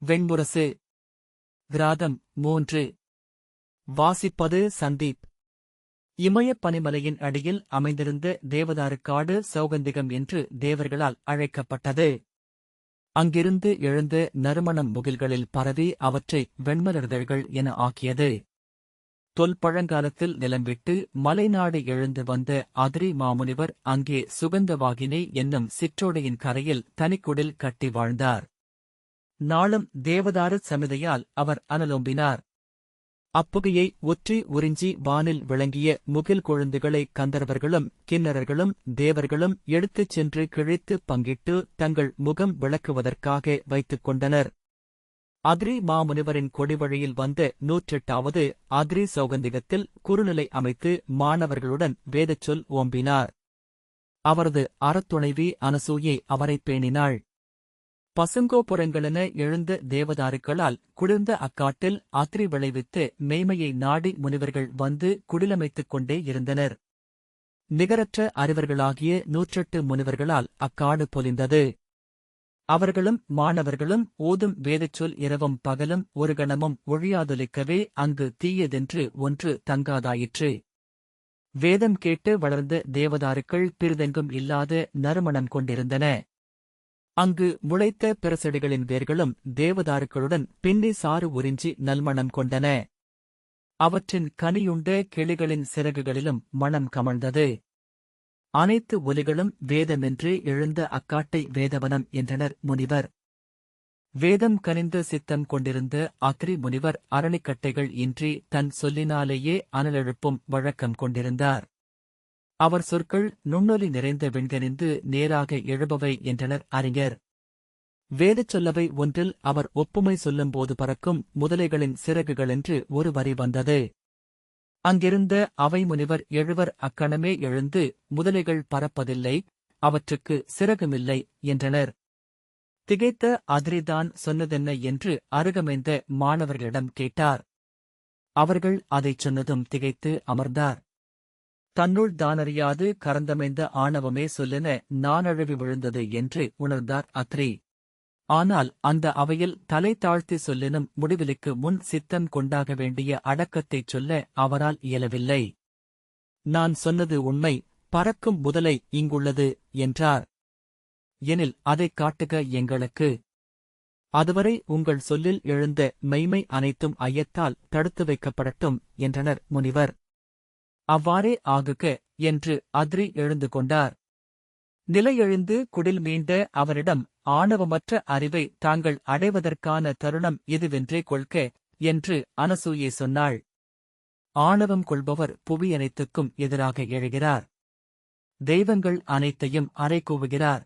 வெண்முரசு. கிராதம் 3. வாசிப்பது சந்தீப். இமயப் பனிமலையின் அடியில் அமைந்திருந்த தேவதாரு காடு சௌகந்திகம் என்று தேவர்களால் அழைக்கப்பட்டது. அங்கிருந்து எழுந்த நறுமணம் முகில்களில் பரவி அவற்றை வெண்மலர்தழ்கள் என ஆக்கியது. தொல்பழங்காலத்தில் நிலம்விட்டு மலைநாடு எழுந்து வந்த அதிரி மாமுனிவர் அங்கே சுகந்தவாகினி என்னும் சிற்றோடையின் கரையில் தனிக்குடில் கட்டி வாழ்ந்தார். நாளும் தேவதாரு சமிதையால் அவர் அனலோம்பினார். அப்புகையை ஒற்றி உறிஞ்சி வானில் விளங்கிய முகில் கொழுந்துகளை கந்தர்வர்களும் கிண்ணறர்களும் தேவர்களும் எடுத்துச் சென்று கிழித்து பங்கிட்டு தங்கள் முகம் விளக்குவதற்காக வைத்துக் கொண்டனர். அதிரி மாமுனிவரின் கொடிவழியில் வந்த 108வது அதிரி சௌகந்திகத்தில் குறுநிலை அமைத்து மாணவர்களுடன் வேதச்சொல் ஓம்பினார். அவரது அறத்துணைவி அனசூயை அவரைப் பேணினாள். பசுங்கோபுரங்களென எழுந்த தேவதாருக்களால் குளிர்ந்த அக்காட்டில் அதிரி விளைவித்து மெய்மையை நாடி முனிவர்கள் வந்து குடிலமைத்துக் கொண்டே இருந்தனர். நிகரற்ற அறிவர்களாகிய 108 முனிவர்களால் அக்காடு பொலிந்தது. அவர்களும் மாணவர்களும் ஓதும் வேதச்சொல் இரவும் பகலும் ஒரு கணமும் ஒழியாதொலிக்கவே அங்கு தீயதென்று ஒன்று தங்காதாயிற்று. வேதம் கேட்டு வளர்ந்த தேவதாருக்கள் பிறிதெங்கும் இல்லாத நறுமணம் கொண்டிருந்தன. அங்கு முளைத்த பிறசெடிகளின் வேர்களும் தேவதாருக்களுடன் பின்னி சாறு உறிஞ்சி நல்மணம் கொண்டன. அவற்றின் கனியுண்ட கிளிகளின் சிறகுகளிலும் மணம் கமழ்ந்தது. அனைத்து ஒலிகளும் வேதமென்று எழுந்த அக்காட்டை வேதவனம் என்றனர் முனிவர். வேதம் கனிந்த சித்தம் கொண்டிருந்த அதிரி முனிவர் அரணிக்கட்டைகள் இன்றி தன் சொல்லினாலேயே அனலெழுப்பும் வழக்கம் கொண்டிருந்தார். அவர் சொற்கள் நுண்ணொலி நிறைந்த விண்கனிந்து நேராக எழுபவை என்றனர் அறிஞர். வேதச் சொல்லவை ஒன்றில் அவர் ஒப்புமை சொல்லும்போது பறக்கும் முதலைகளின் சிறகுகளென்று ஒரு வரி வந்தது. அங்கிருந்த அவை முனிவர் எழுவர் அக்கணமே எழுந்து முதலைகள் பறப்பதில்லை, அவற்றுக்கு சிறகுமில்லை என்றனர். திகைத்த அதிரிதான் சொன்னதென்ன என்று அருகமைந்த மாணவர்களிடம் கேட்டார். அவர்கள் அதைச் சொன்னதும் திகைத்து அமர்ந்தார். தன்னுள் தானறியாது கரந்தமைந்த ஆணவமே சொல்லென நானழுவி விழுந்தது என்று உணர்ந்தார் அதிரி. ஆனால் அந்த அவையில் தலை தாழ்த்தி சொல்லினும் முடிவிலுக்கு முன் சித்தம் கொண்டாக வேண்டிய அடக்கத்தைச் சொல்ல அவரால் இயலவில்லை. நான் சொன்னது உண்மை, பறக்கும் முதலை இங்குள்ளது என்றார். எனில் அதைக் காட்டுக எங்களுக்கு. அதுவரை உங்கள் சொல்லில் எழுந்த மெய்மை அனைத்தும் ஐயத்தால் தடுத்து வைக்கப்படட்டும் என்றனர் முனிவர். அவ்வாறே ஆகுக என்று அதிரி எழுந்து கொண்டார். நிலையெழுந்து குடில் மீண்ட அவரிடம் ஆணவமற்ற அறிவை தாங்கள் அடைவதற்கான தருணம் இதுவென்றே கொள்க என்று அனசூயை சொன்னாள். ஆணவம் கொள்பவர் புவியனைத்துக்கும் எதிராக எழுகிறார். தெய்வங்கள் அனைத்தையும் அறைகூவுகிறார்.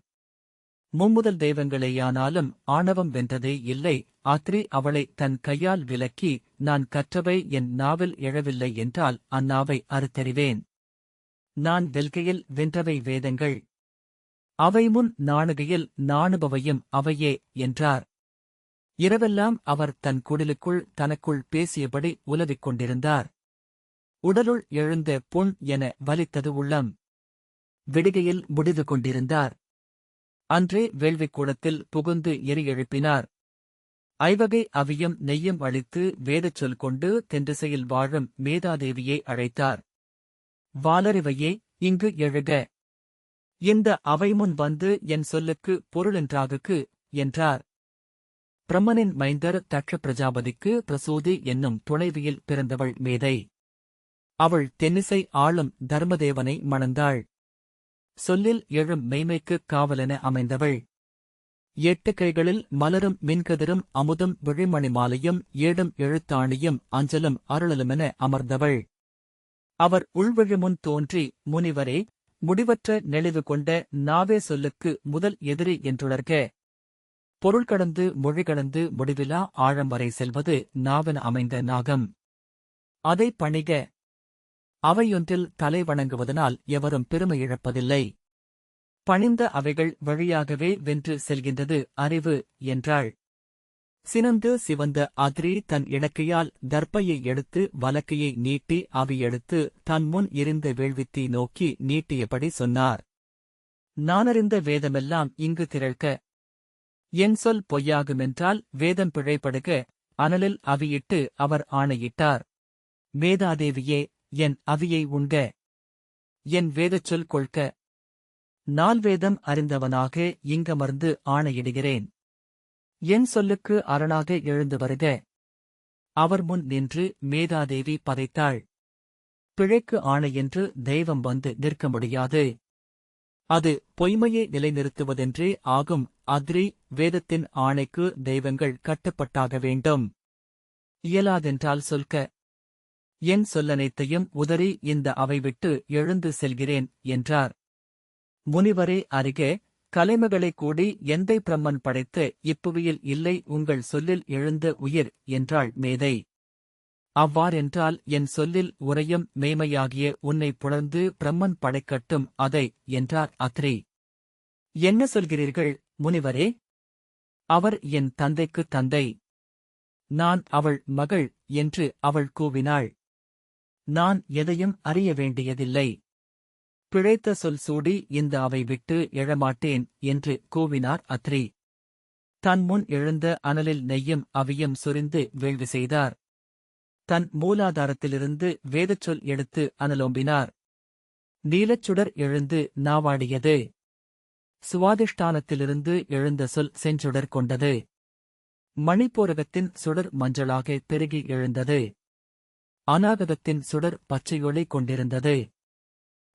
மும்முதல் தெய்வங்களேயானாலும் ஆணவம் வென்றதே இல்லை. அதிரி அவளை தன் கையால் விலக்கி, நான் கற்றவை என் நாவில் எழவில்லை என்றால் அந்நாவை அறுத்தறிவேன். நான் வெல்கையில் வென்றவை வேதங்கள். அவை முன் நாணுகையில் நாணுபவையும் அவையே என்றார். இரவெல்லாம் அவர் தன் குடிலுக்குள் தனக்குள் பேசியபடி உலவிக் கொண்டிருந்தார். உடலுள் எழுந்த புண் என வலித்தது உள்ளம். விடிகையில் முடிவு கொண்டிருந்தார். அன்றே வேள்விக்கூடத்தில் புகுந்து எரி எழுப்பினார். ஐவகை அவியும் நெய்யும் அளித்து வேதச்சொல் கொண்டு தென்திசையில் வாழும் மேதாதேவியை அழைத்தார். வாலறிவையே, இங்கு எழுக. இந்த அவை முன் வந்து என் சொல்லுக்கு பொருளென்றாகுக்கு என்றார். பிரம்மனின் மைந்தர் தட்ச பிரஜாபதிக்கு பிரசூதி என்னும் துணைவியில் பிறந்தவள் மேதை. அவள் தென்னிசை ஆளும் தர்மதேவனை மணந்தாள். சொல்லில் எழும் மெய்மைக்குக் காவலென அமைந்தவள். 8 கைகளில் மலரும் மின்கதிரும் அமுதும் விழிமணி மாலையும் ஏடும் எழுத்தாணியும் அஞ்சலும் அருளலுமென அமர்ந்தவள். அவர் உள்விழுமுன் தோன்றி, முனிவரே, முடிவற்ற நெளிவு கொண்ட நாவே சொல்லுக்கு முதல் எதிரி என்றுணர்க. பொருள் கடந்து மொழி கடந்து முடிவிலா ஆழம் வரை செல்வது நாவென அமைந்த நாகம். அதை பணிக. அவையொன்றில் தலை வணங்குவதனால் எவரும் பெருமை இழப்பதில்லை. பணிந்த அவைகள் வழியாகவே வென்று செல்கின்றது அறிவு என்றாள். சினந்து சிவந்த அதிரி தன் இடக்கையால் தர்ப்பையை எடுத்து வலக்கையை நீட்டி அவி எடுத்து தன் முன் எரிந்த வேள்வித்தீ நோக்கி நீட்டியபடி சொன்னார். நானறிந்த வேதமெல்லாம் இங்கு திரள்க. என் சொல் பொய்யாகுமென்றால் வேதம் பிழைப்படுக அனலில் அவியிட்டு அவர் ஆணையிட்டார். மேதாதேவியே, என் அவியை உண்க. என் வேதச்சொல் கொள்க. நால்வேதம் அறிந்தவனாக இங்கமர்ந்து ஆணையிடுகிறேன். என் சொல்லுக்கு அரணாக எழுந்து வருக. அவர் முன் நின்று மேதாதேவி பதைத்தாள். பிழைக்கு ஆணையென்று தெய்வம் வந்து நிற்க முடியாது. அது பொய்மையை நிலைநிறுத்துவதென்றே ஆகும். அத்ரி, வேதத்தின் ஆணைக்கு தெய்வங்கள் கட்டுப்பட்டாக வேண்டும். இயலாதென்றால் சொல்க. என் சொல்லனைத்தையும் உதறி இந்த அவை விட்டு எழுந்து செல்கிறேன் என்றார். முனிவரே அறிக, கலைமகளைக் கூடி எந்தை பிரம்மன் படைத்த இப்புவியில் இல்லை உங்கள் சொல்லில் எழுந்த உயிர் என்றாள் மேதை. அவ்வாறென்றால் என் சொல்லில் உரையும் மெய்மையாகிய உன்னை புணர்ந்து பிரம்மன் படைக்கட்டும் அதை என்றார் அத்ரி. என்ன சொல்கிறீர்கள் முனிவரே? அவர் என் தந்தைக்குத் தந்தை. நான் அவள் மகள் என்று அவள் கூவினாள். நான் எதையும் அறிய வேண்டியதில்லை. பிழைத்த சொல் சூடி இந்த அவை விட்டு எழமாட்டேன் என்று கூவினார் அத்ரி. தன் முன் எழுந்த அனலில் நெய்யும் அவியும் சொரிந்து வேள்வி செய்தார். தன் மூலாதாரத்திலிருந்து வேதச்சொல் எடுத்து அனலோம்பினார். நீலச்சுடர் எழுந்து நாவாடியது. சுவாதிஷ்டானத்திலிருந்து எழுந்த சொல் செஞ்சுடர் கொண்டது. மணிப்பூரகத்தின் சுடர் மஞ்சளாக பெருகி எழுந்தது. அநாகதத்தின் சுடர் பச்சையொளி கொண்டிருந்தது.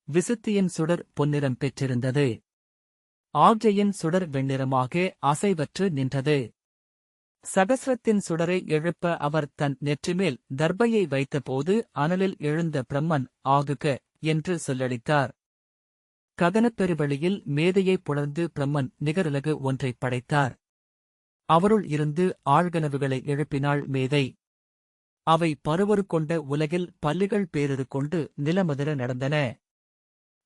விசுத்தியின் சுடர் பொன்னிறம் பெற்றிருந்தது. ஆக்ஞையின் சுடர் வெண்ணிறமாக அசைவற்று நின்றது. சகஸ்ரத்தின் சுடரை எழுப்ப அவர் தன் நெற்றிமேல் தர்பையை வைத்தபோது அனலில் எழுந்த பிரம்மன் ஆகுக என்று சொல்லளித்தார். ககனப் பெருவெளியில் மேதையைப் புணர்ந்து பிரம்மன் நிகருலகு ஒன்றைப் படைத்தார். அவருள் இருந்து ஆழ்கனவுகளை எழுப்பினாள் மேதை. அவை பருவரு கொண்ட உலகில் பல்லிகள் பேரிரு கொண்டு நிலமதிர நடந்தன.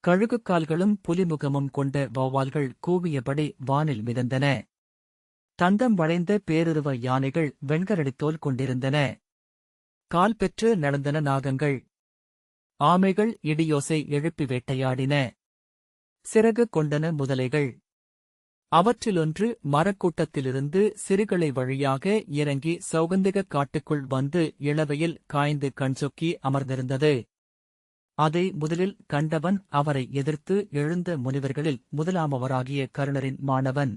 கழுகுக்கால்களும் புலிமுகமும் கொண்ட வௌவால்கள் கூவியபடி வானில் மிதந்தன. தந்தம் வளைந்த பேருருவ யானைகள் வெண்கரடித்தோல் கொண்டிருந்தன. கால் பெற்று நடந்தன நாகங்கள். ஆமைகள் இடியோசை எழுப்பி வேட்டையாடின. சிறகு கொண்டன முதலைகள். அவற்றிலொன்று மரக்கூட்டத்திலிருந்து சிறுகளை வழியாக இறங்கி சௌகந்திகக் காட்டுக்குள் வந்து இளவையில் காய்ந்து கண்சொக்கி அமர்ந்திருந்தது. அதை முதலில் கண்டவன் அவரை எதிர்த்து எழுந்த முனிவர்களில் முதலாமவராகிய கருணரின் மாணவன்.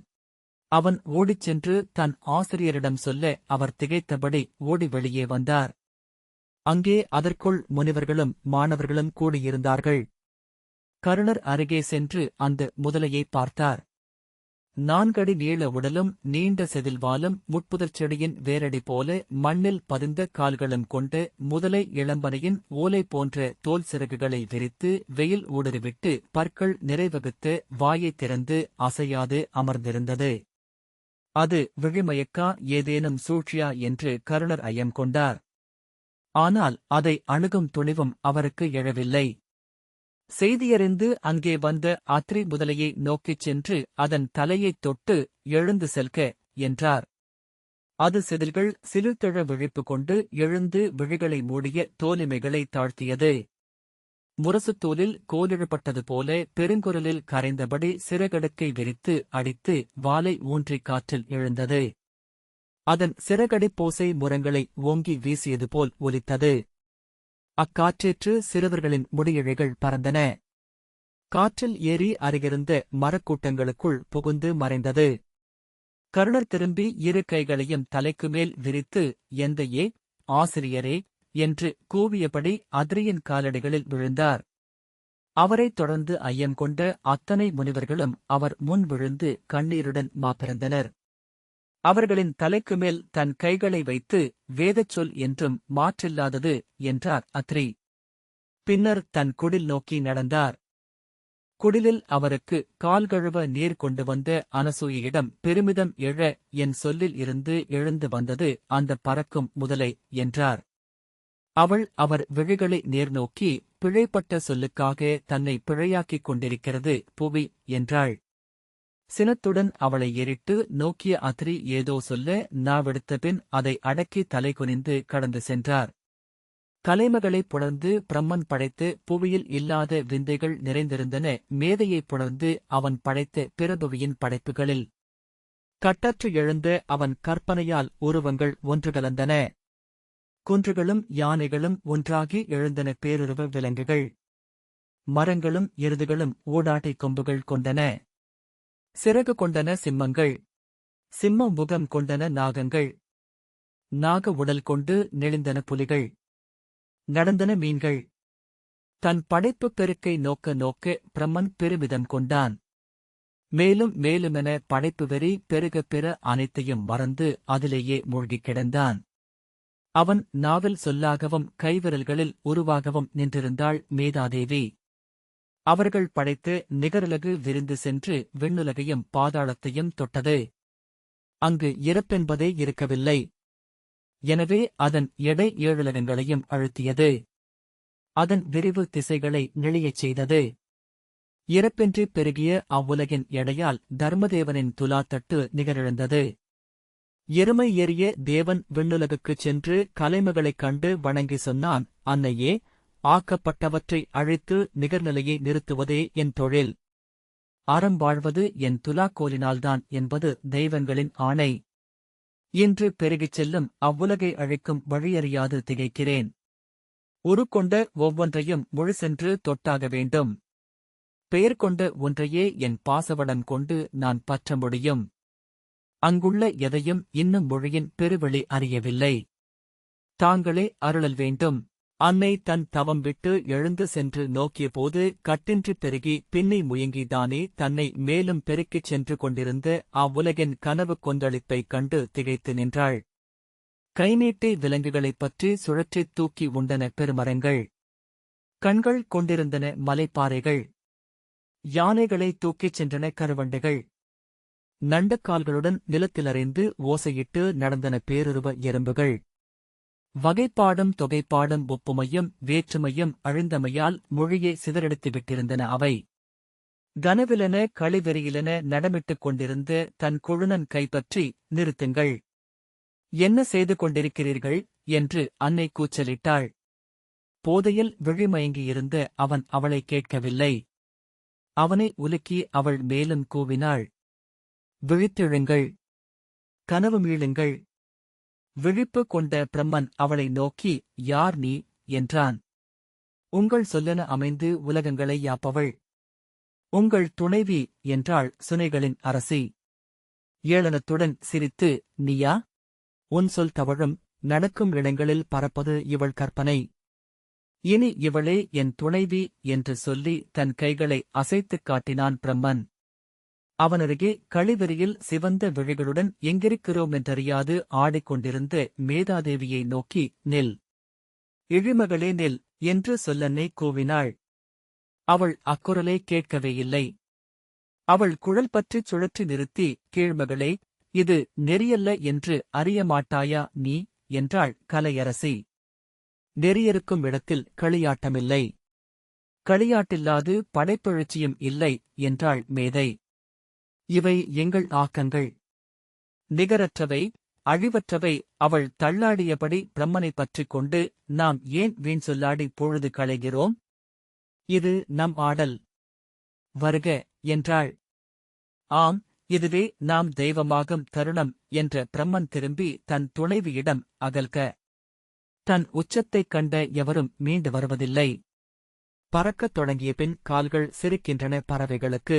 அவன் ஓடிச் சென்று தன் ஆசிரியரிடம் சொல்ல அவர் திகைத்தபடி ஓடி வெளியே வந்தார். அங்கே அதற்குள் முனிவர்களும் மாணவர்களும் கூடியிருந்தார்கள். கருணர் அருகே சென்று அந்த முதலையைப் பார்த்தார். 4 அடி நீள உடலும் நீண்ட செதில்வாலும் முட்புதர்ச் செடியின் வேரடி போல மண்ணில் பதிந்த கால்களும் கொண்டு முதலை இளம்பனையின் ஓலை போன்ற தோல் சிறகுகளை விரித்து வெயில் ஊடுருவிட்டு பற்கள் நிறைவகுத்து வாயைத் திறந்து அசையாது அமர்ந்திருந்தது. அது விழிமயக்கா ஏதேனும் சூழ்ச்சியா என்று கருணர் ஐயம் கொண்டார். ஆனால் அதை அணுகும் துணிவும் அவருக்கு எழவில்லை. செய்தியறிந்து அங்கே வந்த அத்ரி முதலையை நோக்கிச் சென்று அதன் தலையைத் தொட்டு எழுந்து செல்க என்றார். அது செதில்கள் சிலுத்தெழ விழிப்பு கொண்டு எழுந்து விழிகளை மூடிய தோலிமைகளை தாழ்த்தியது. முரசுத்தோலில் கோலிழப்பட்டது போல பெருங்குரலில் கரைந்தபடி சிறகடுக்கை விரித்து அடித்து வாலை ஊன்றி காற்றில் எழுந்தது. அதன் சிறகடிப்போசை முரங்களை ஓங்கி வீசியது போல் ஒலித்தது. அக்காற்றேற்று சிறுவர்களின் முடியிழைகள் பறந்தன. காற்றில் ஏறி அருகிருந்த மரக்கூட்டங்களுக்குள் புகுந்து மறைந்தது. கருணர் திரும்பி இரு கைகளையும் தலைக்குமேல் விரித்து எந்தையே, ஆசிரியரே என்று கூவியபடி அத்ரியின் காலடிகளில் விழுந்தார். அவரைத் தொடர்ந்து ஐயம் கொண்ட அத்தனை முனிவர்களும் அவர் முன் விழுந்து கண்ணீருடன் மாப்பிறந்தனர். அவர்களின் தலைக்குமேல் தன் கைகளை வைத்து வேதச்சொல் என்றும் மாற்றில்லாதது என்றார் அத்ரி. பின்னர் தன் குடில் நோக்கி நடந்தார். குடிலில் அவருக்கு கால் கழுவ நீர் கொண்டு வந்த அனசூயிடம் பெருமிதம் எழ என் சொல்லில் இருந்து எழுந்து வந்தது அந்த பறக்கும் முதலை என்றார். அவள் அவர் விழிகளை நேர்நோக்கி பிழைப்பட்ட சொல்லுக்காக தன்னை பிழையாக்கிக் கொண்டிருக்கிறது புவி என்றாள். சினத்துடன் அவளை ஏறிட்டு நோக்கிய அத்ரி ஏதோ சொல்ல நாவெடுத்தபின் அதை அடக்கி தலைகுனிந்து கடந்து சென்றார். கலைமகளைப் புணர்ந்து பிரம்மன் படைத்து புவியில் இல்லாத விந்தைகள் நிறைந்திருந்தன மேதையைப் புணர்ந்து அவன் படைத்த பிறபுவியின் படைப்புகளில். கட்டற்று எழுந்த அவன் கற்பனையால் உருவங்கள் ஒன்று கலந்தன. குன்றுகளும் யானைகளும் ஒன்றாகி எழுந்தன, பேருருவ விலங்குகள். மரங்களும் எருதுகளும் ஊடாட்டை கொம்புகள் கொண்டன. சிறகு கொண்டன சிம்மங்கள். சிம்ம முகம் கொண்டன நாகங்கள். நாக உடல் கொண்டு நெளிந்தன புலிகள். நடந்தன மீன்கள். தன் படைப்புப் பெருக்கை நோக்க நோக்க பிரம்மன் பெருமிதம் கொண்டான். மேலும் மேலுமென படைப்பு வெறி பெருகப் பெற அனைத்தையும் மறந்து அதிலேயே மூழ்கிக் கிடந்தான். அவன் நாவில் சொல்லாகவும் கைவிரல்களில் உருவாகவும் நின்றிருந்தாள் மேதாதேவி. அவர்கள் படைத்து நிகருலகு விரிந்து சென்று விண்ணுலகையும் பாதாளத்தையும் தொட்டது. அங்கு இறப்பென்பதே இருக்கவில்லை. எனவே அதன் எடை ஏழுலகங்களையும் அழுத்தியது. அதன் விரிவு திசைகளை நெளியச் செய்தது. இறப்பின்றி பெருகிய அவ்வுலகின் எடையால் தர்மதேவனின் துலாத்தட்டு நிகரிழந்தது. எருமை ஏறிய தேவன் விண்ணுலகுக்குச் சென்று கலைமகளைக் கண்டு வணங்கி சொன்னான், அன்னையே, ஆக்கப்பட்டவற்றை அழித்து நிகர்நிலையை நிறுத்துவதே என் தொழில். அறம் வாழ்வது என் துலாக்கோலினால்தான் என்பது தெய்வங்களின் ஆணை. இன்று பெருகிச் செல்லும் அவ்வுலகை அழிக்கும் வழியறியாது திகைக்கிறேன். உருக்கொண்ட ஒவ்வொன்றையும் முழுசென்று தொட்டாக வேண்டும். பெயர் கொண்ட ஒன்றையே என் பாசவடம் கொண்டு நான் பற்ற முடியும். அங்குள்ள எதையும் இன்னும் மொழியின் பெருவெளி அறியவில்லை. தாங்களே அருளல் வேண்டும். அன்னை தன் தவம் விட்டு எழுந்து சென்று நோக்கியபோது கட்டின்றி பெருகி பின்னி முயங்கிதானே தன்னை மேலும் பெருக்கிச் சென்று கொண்டிருந்த அவ்வுலகின் கனவு கொந்தளிப்பைக் கண்டு திகைத்து நின்றாள். கைநீட்டி விலங்குகளைப் பற்றி சுழற்றித் தூக்கி உண்டன பெருமரங்கள். கண்கள் கொண்டிருந்தன மலைப்பாறைகள். யானைகளை தூக்கிச் சென்றன கருவண்டுகள். நண்டக்கால்களுடன் நிலத்திலறைந்து ஓசையிட்டு நடந்தன பேருருவ எறும்புகள். வகைப்பாடும் தொகைப்பாடும் ஒப்புமையும் வேற்றுமையும் அழிந்தமையால் மொழியை சிதறடித்து விட்டிருந்தன அவை. கனவிலென களிவெறியிலென நடமிட்டுக் கொண்டிருந்த தன் கொழுநன் கைப்பற்றி, நிறுத்துங்கள். என்ன செய்து கொண்டிருக்கிறீர்கள் என்று அன்னை கூச்சலிட்டாள். போதையில் விழிமயங்கியிருந்த அவன் அவளை கேட்கவில்லை. அவனை உலுக்கி அவள் மேலும் கூவினாள், விழித்தெழுங்கள், கனவு மீளுங்கள். விழிப்பு கொண்ட பிரம்மன் அவளை நோக்கி, யார் நீ என்றான். உங்கள் சொல்லென அமைந்து உலகங்களை யாப்பவள். உங்கள் துணைவி என்றாள் சுனைகளின் அரசி. ஏளனத்துடன் சிரித்து, நீயா? உன் சொல் தவழும் நடக்கும் இடங்களில் பறப்பது இவள் கற்பனை. இனி இவளே என் துணைவி என்று சொல்லி தன் கைகளை அசைத்துக் காட்டினான் பிரம்மன். அவனருகே களிவெறியில் சிவந்த விழிகளுடன் எங்கிருக்கிறோமென்றறியாது ஆடிக்கொண்டிருந்த மேதாதேவியை நோக்கி, நில், இழிமகளே நில் என்று சொல்லன்னை கூவினாள். அவள் அக்குரலை கேட்கவே இல்லை. அவள் குழல் பற்றிச் சுழற்றி நிறுத்தி, கீழ்மகளே, இது நெறியல்ல என்று அறிய மாட்டாயா நீ என்றாள் கலையரசி. நெறியறுக்கும் இடத்தில் களியாட்டமில்லை. களியாட்டில்லாது படைப்பெழுச்சியும் இல்லை என்றாள் மேதை. இவை எங்கள் ஆக்கங்கள். நிகரற்றவை, அழிவற்றவை. அவள் தள்ளாடியபடி பிரம்மனைப் பற்றிக் கொண்டு, நாம் ஏன் வீண் சொல்லாடி பொழுது களைகிறோம்? இது நம் ஆடல். வருக என்றாள். ஆம், இதுவே நாம் தெய்வமாகும் தருணம் என்ற பிரம்மன் திரும்பி தன் துணைவியிடம், அகல்க. தன் உச்சத்தைக் கண்ட எவரும் மீண்டு வருவதில்லை. பறக்கத் தொடங்கிய பின் கால்கள் சிரிக்கின்றன பறவைகளுக்கு.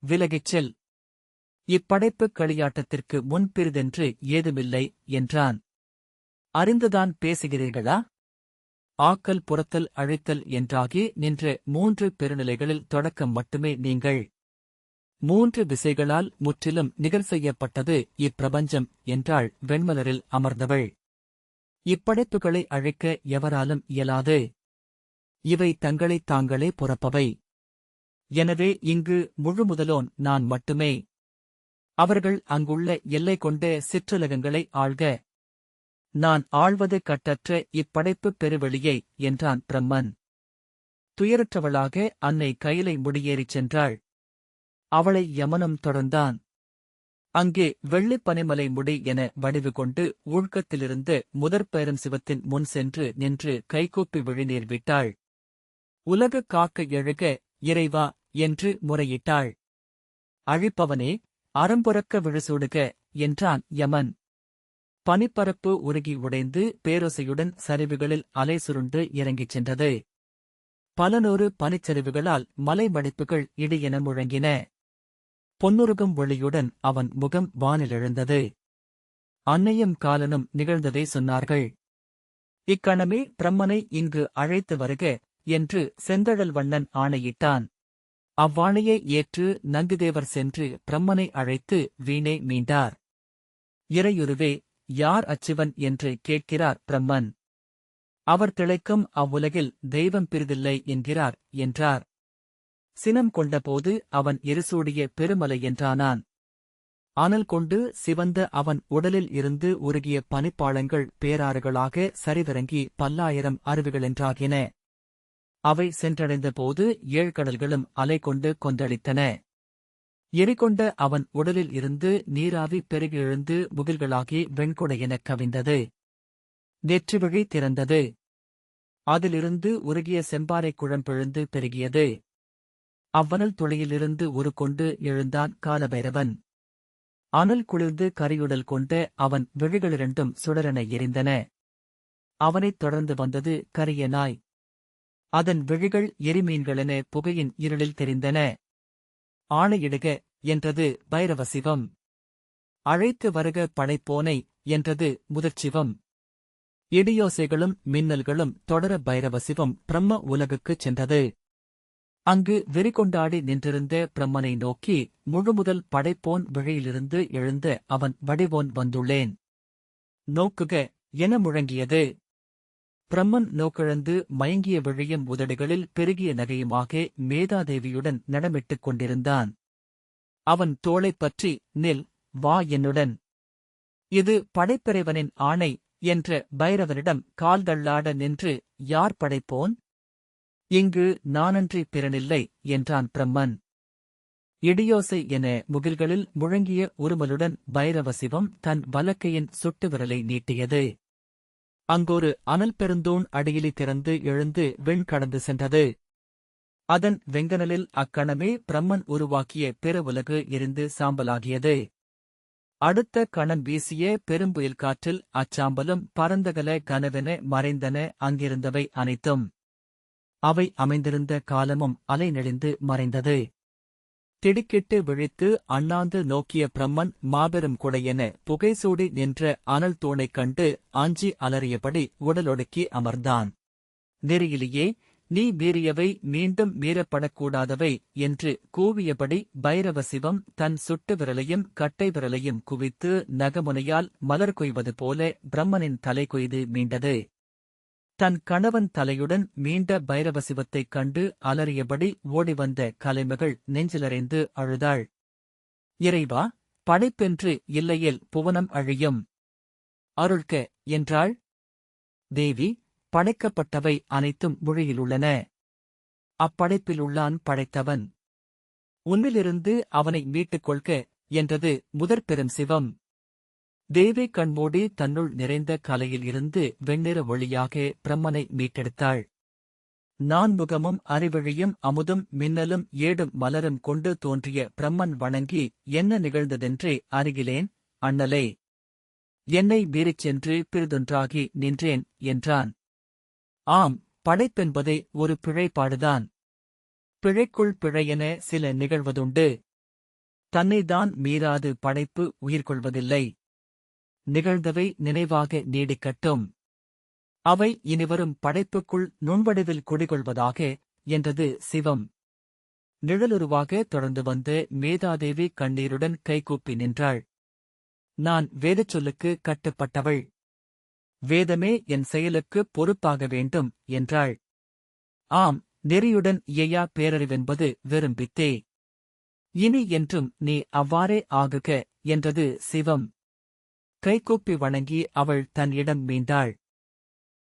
விலகிச் செல். இப்படைப்புக் களியாட்டத்திற்கு முன்பிறிதென்று ஏதுமில்லை என்றான். அறிந்துதான் பேசுகிறீர்களா? ஆக்கல் புறத்தல் அழித்தல் என்றாகி நின்ற 3 பெருநிலைகளில் தொடக்கம் மட்டுமே நீங்கள். 3 விசைகளால் முற்றிலும் நிகர் செய்யப்பட்டது இப்பிரபஞ்சம் என்றாள் வெண்மலரில் அமர்ந்தவள். இப்படைப்புகளை அழிக்க எவராலும் இயலாது. இவை தங்களைத் தாங்களே புறப்பவை. எனவே இங்கு முழுமுதலோன் நான் மட்டுமே. அவர்கள் அங்குள்ள எல்லை கொண்ட சிற்றுலகங்களை ஆள்க. நான் ஆள்வது கட்டற்ற இப்படைப்புப் பெருவெளியை என்றான் பிரம்மன். துயரற்றவளாக அன்னை கையிலை முடியேறிச் சென்றாள். அவளை யமனும் தொடர்ந்தான். அங்கே வெள்ளிப் பனிமலை முடி என வடிவு கொண்டு ஊழ்கத்திலிருந்து முதற்பெயரும் சிவத்தின் முன் சென்று நின்று கைகூப்பி விழிநீர் விட்டாள். உலகு காக்க எழுக, இறைவா என்று முறையிட்டாள். அழிப்பவனே, அறம்புறக்க விழுசூடுக என்றான் யமன். பனிப்பரப்பு உருகி உடைந்து பேரொசையுடன் சரிவுகளில் அலை சுருண்டு இறங்கிச் சென்றது. பல நூறு பனிச்சரிவுகளால் மலை மடிப்புகள் இடியென முழங்கின. பொன்னுருகும் ஒளியுடன் அவன் முகம் வானிலெழுந்தது. அன்னையும் காலனும் நிகழ்ந்ததை சொன்னார்கள். இக்கணமே பிரம்மனை இங்கு அழைத்து வருக என்று செந்தழல் வண்ணன் ஆணையிட்டான். அவ்வாணையை ஏற்று நந்திதேவர் சென்று பிரம்மனை அழைத்து வீணே மீண்டார். இறையுருவே, யார் அச்சிவன் என்று கேட்கிறார் பிரம்மன். அவர் திளைக்கும் அவ்வுலகில் தெய்வம் பிறிதில்லை என்கிறார் என்றார். சினம் கொண்டபோது அவன் எரிசூடிய பெருமலை என்றானான். அனல் கொண்டு சிவந்த அவன் உடலில் இருந்து உருகிய பனிப்பாளங்கள் பேராறுகளாக சரிவிறங்கி பல்லாயிரம் அருவிகளென்றாகின. அவை சென்றடைந்தபோது 7 கடல்களும் அலை கொண்டு கொந்தளித்தன. எரிகொண்ட அவன் உடலில் இருந்து நீராவி பெருகி எழுந்து முகில்களாகி வெண்குடையெனக் கவிந்தது. நெற்றிவிழி திறந்தது. அதிலிருந்து உருகிய செம்பாறைக் குழம்பெழுந்து பெருகியது. அவ்வனல் துளையிலிருந்து உருக்கொண்டு எழுந்தான் காலபைரவன். அனல் குளிர்ந்து கரியுடல் கொண்ட அவன் விழிகளிரண்டும் சுடரென எரிந்தன. அவனைத் தொடர்ந்து வந்தது கரிய நாய். அதன் விழிகள் எரிமீன்களென புகையின் இருளில் தெரிந்தன. ஆணையிடுக என்றது பைரவசிவம். அழைத்து வருக படைப்போனை என்றது முதற்சிவம். இடியோசைகளும் மின்னல்களும் தொடர பைரவசிவம் பிரம்ம உலகுக்குச் சென்றது. அங்கு வெறிகொண்டாடி நின்றிருந்த பிரம்மனை நோக்கி, முழுமுதல் படைப்போன் விழியிலிருந்து எழுந்த அவன் வடிவோன் வந்துள்ளேன். நோக்குக என முழங்கியது. பிரம்மன் நோக்கிழந்து மயங்கிய விழியும் உதடுகளில் பெருகிய நகையுமாக மேதாதேவியுடன் நடமிட்டுக் கொண்டிருந்தான். அவன் தோளைப் பற்றி, நில், வா என்னுடன். இது படைப்பிறைவனின் ஆணை என்ற பைரவனிடம் கால் தள்ளாட நின்று, யார் படைப்போன்? இங்கு நானன்றி பிறனில்லை என்றான் பிரம்மன். இடியோசை என முகில்களில் முழங்கிய உருமலுடன் பைரவசிவம் தன் வலக்கையின் சுட்டு விரலை நீட்டியது. அங்கொரு அனல் பெருந்தூண் அடியிலி திறந்து எழுந்து வெண் கடந்து சென்றது. அதன் வெங்கனலில் அக்கணமே பிரம்மன் உருவாக்கிய பெருவுலகு எரிந்து சாம்பலாகியது. அடுத்த கணம் வீசிய பெரும்புயல் காற்றில் அச்சாம்பலும் பரந்தகல கனவென மறைந்தன அங்கிருந்தவை அனைத்தும். அவை அமைந்திருந்த காலமும் அலை நெளிந்து மறைந்தது. திடுக்கிட்டு விழித்து அண்ணாந்து நோக்கிய பிரம்மன் மாபெரும் குடையென புகைசூடி நின்ற அனல் தூணைக் கண்டு ஆஞ்சி அலறியபடி உடலொடுக்கி அமர்ந்தான். நெறியிலேயே, நீ மீறியவை மீண்டும் மீறப்படக்கூடாதவை என்று கூவியபடி பைரவசிவம் தன் சுட்டு விரலையும் கட்டை விரலையும் குவித்து நகமுனையால் மலர் கொய்வது போல பிரம்மனின் தலை கொய்து மீண்டது. தன் கணவன் தலையுடன் மீண்ட பைரவசிவத்தைக் கண்டு அலறியபடி ஓடிவந்த கலைமகள் நெஞ்சிலறைந்து அழுதாள். இறைவா, படைப்பென்று இல்லையேல் புவனம் அழியும். அருள்க என்றாள். தேவி, படைக்கப்பட்டவை அனைத்தும் மொழியிலுள்ளன. அப்படைப்பிலுள்ளான் படைத்தவன். உன்னிலிருந்து அவனை மீட்டுக் கொள்க என்றது முதற்பெரும் சிவம். தேவி கண்மூடி தன்னுள் நிறைந்த கலையில் இருந்து வெண்ணிற ஒளியாக பிரம்மனை மீட்டெடுத்தாள். நான்முகமும் அறிவழியும் அமுதும் மின்னலும் ஏடும் மலரும் கொண்டு தோன்றிய பிரம்மன் வணங்கி, என்ன நிகழ்ந்ததென்றே அறிகிலேன் அண்ணலே. என்னை மீறிச் சென்று பிறிதொன்றாகி நின்றேன் என்றான். ஆம், படைப்பென்பதே ஒரு பிழைப்பாடுதான். பிழைக்குள் பிழையென சில நிகழ்வதுண்டு. தன்னைதான் மீறாது படைப்பு உயிர்கொள்வதில்லை. நிகழ்ந்தவை நினைவாக நீடிக்கட்டும். அவை இனிவரும் படைப்புக்குள் நுண்வடிவில் குடிகொள்வதாக என்றது சிவம். நிழலுருவாக தொடர்ந்து வந்த மேதாதேவி கண்ணீருடன் கைகூப்பி நின்றாள். நான் வேதச் சொல்லுக்கு கட்டுப்பட்டவள். வேதமே என் செயலுக்கு பொறுப்பாக வேண்டும் என்றாள். ஆம், நெறியுடன் இயையா பேரறிவென்பது வெறும் பித்தே. இனி என்றும் நீ அவ்வாறே ஆகுக என்றது சிவம். கைகூப்பி வணங்கி அவள் தன் இடம் மீண்டாள்.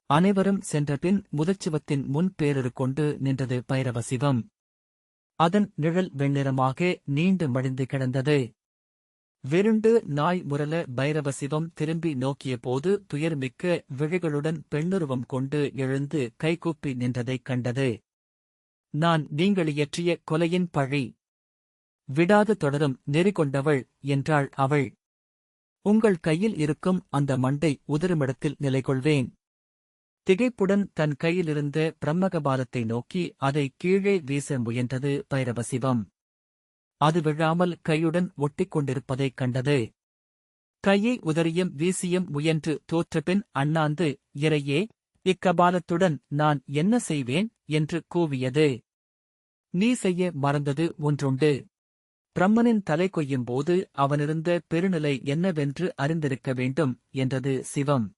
அனைவரும் சென்றபின் முதற்சிவத்தின் முன் பேரறு கொண்டு நின்றது பைரவசிவம். அதன் நிழல் வெண்ணிறமாக நீண்டு மடிந்து கிடந்தது. விருண்டு நாய் முரல பைரவசிவம் திரும்பி நோக்கியபோது துயர்மிக்க விழிகளுடன் பெண்ணுருவம் கொண்டு எழுந்து கைகூப்பி நின்றதைக் கண்டது. நான் நீங்கள் இயற்றிய கொலையின் பழி. விடாது தொடரும் நெறி கொண்டவள் என்றாள் அவள். உங்கள் கையில் இருக்கும் அந்த மண்டை உதருமிடத்தில் நிலை கொள்வேன். திகைப்புடன் தன் கையிலிருந்த பிரம்மகபாலத்தை நோக்கி அதை கீழே வீச முயன்றது பைரவசிவம். அது விழாமல் கையுடன் ஒட்டிக் கொண்டிருப்பதைக் கண்டது. கையை உதறியும் வீசியும் முயன்று தோற்றபின் அண்ணாந்து, இறையே, இக்கபாலத்துடன் நான் என்ன செய்வேன் என்று கூவியது. நீ செய்ய மறந்தது ஒன்றுண்டு. பிரம்மனின் தலை கொய்யும் போது அவனிருந்த பெருநிலை என்னவென்று அறிந்திருக்க வேண்டும் என்றது சிவம்.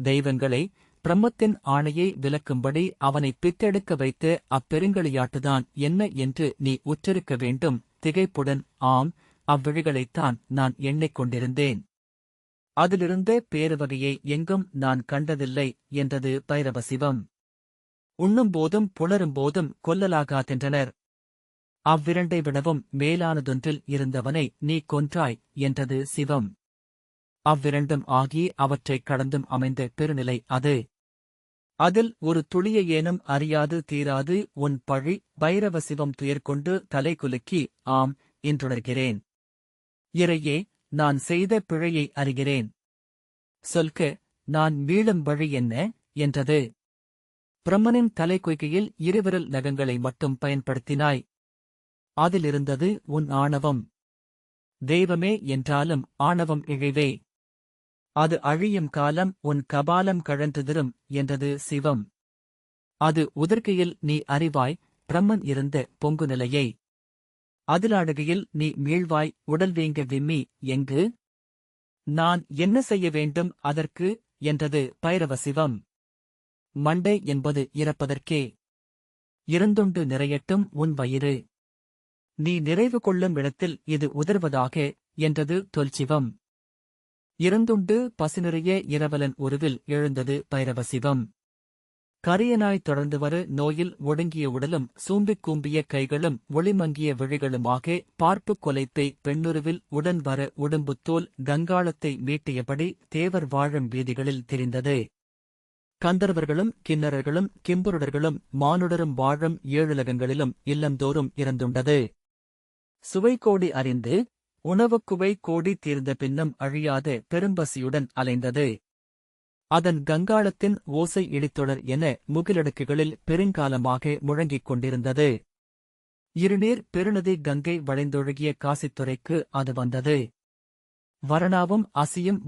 தெய்வங்களை, பிரம்மத்தின் ஆணையை விலக்கும்படி அவனை பித்தெடுக்க வைத்த அப்பெருங்களியாட்டுதான் என்ன என்று நீ உற்றறிக்க வேண்டும். திகைப்புடன், ஆம், அவ்விழிகளைத்தான் நான் எண்ணிக் கொண்டிருந்தேன். அதிலிருந்த பேருவகையை எங்கும் நான் கண்டதில்லை என்றது பைரவசிவம். உண்ணும்போதும் புணரும்போதும் கொல்லலாகாதென்றனர். அவ்விரண்டை விடவும் மேலானதொன்றில் இருந்தவனை நீ கொன்றாய் என்றது சிவம். அவ்விரண்டும் ஆகி அவற்றைக் கடந்தும் அமைந்த பெருநிலை அது. அதில் ஒரு துளியையேனும் அறியாது தீராது உன் பழி. பைரவசிவம் துயர்கொண்டு தலை குலுக்கி, ஆம், இன்றுணர்கிறேன். இறையே, நான் செய்த பிழையை அறிகிறேன். சொல்க, நான் மீளும் வழி என்ன என்றது. பிரம்மனின் தலை கொய்கையில் இருவிரல் நகங்களை மட்டும் பயன்படுத்தினாய். அதிலிருந்தது உன் ஆணவம். தெய்வமே என்றாலும் ஆணவம் இழிவே. அது அழியும் காலம் உன் கபாலம் கழன்றுதிரும் என்றது சிவம். அது உதிர்கையில் நீ அறிவாய் பிரம்மன் இருந்த பொங்கு நிலையை. அதிலாடுகையில் நீ மீழ்வாய் உடல் வீங்க விம்மி. எங்கு? நான் என்ன செய்ய வேண்டும் அதற்கு என்றது பைரவசிவம். மண்டை என்பது இறப்பதற்கே. இருந்துண்டு நிறையட்டும் உன் வயிறு. நீ நிறைவு கொள்ளும் இடத்தில் இது உதர்வதாக என்றது தொல்சிவம். இருந்துண்டு பசிநிறைய இரவலன் உருவில் எழுந்தது பைரவசிவம். கரியனாய் தொடர்ந்து வரு நோயில் ஒடுங்கிய உடலும் சூம்பிக் கூம்பிய கைகளும் ஒளிமங்கிய விழிகளுமாக பார்ப்புக் கொலைப்பை பெண்ணுருவில் உடன் வர உடும்புத்தோல் கங்காளத்தை மீட்டியபடி தேவர் வாழும் வீதிகளில் தெரிந்தது. கந்தர்வர்களும் கிண்ணறர்களும் கிம்புருடர்களும் மானுடரும் வாழும் ஏழுலகங்களிலும் இல்லந்தோறும் இறந்துண்டது. சுவைக்கோடி அறிந்து உணவுக்குவை கோடி தீர்ந்த பின்னும் அழியாத பெரும்பசியுடன் அலைந்தது. அதன் கங்காளத்தின் ஓசை இடித்தொடர் என முகிலடுக்குகளில் பெருங்காலமாக முழங்கிக் கொண்டிருந்தது. இருநீர் பெருநதி கங்கை வளைந்தொழுகிய காசித்துறைக்கு அது வந்தது. வரணாவும் அசியும்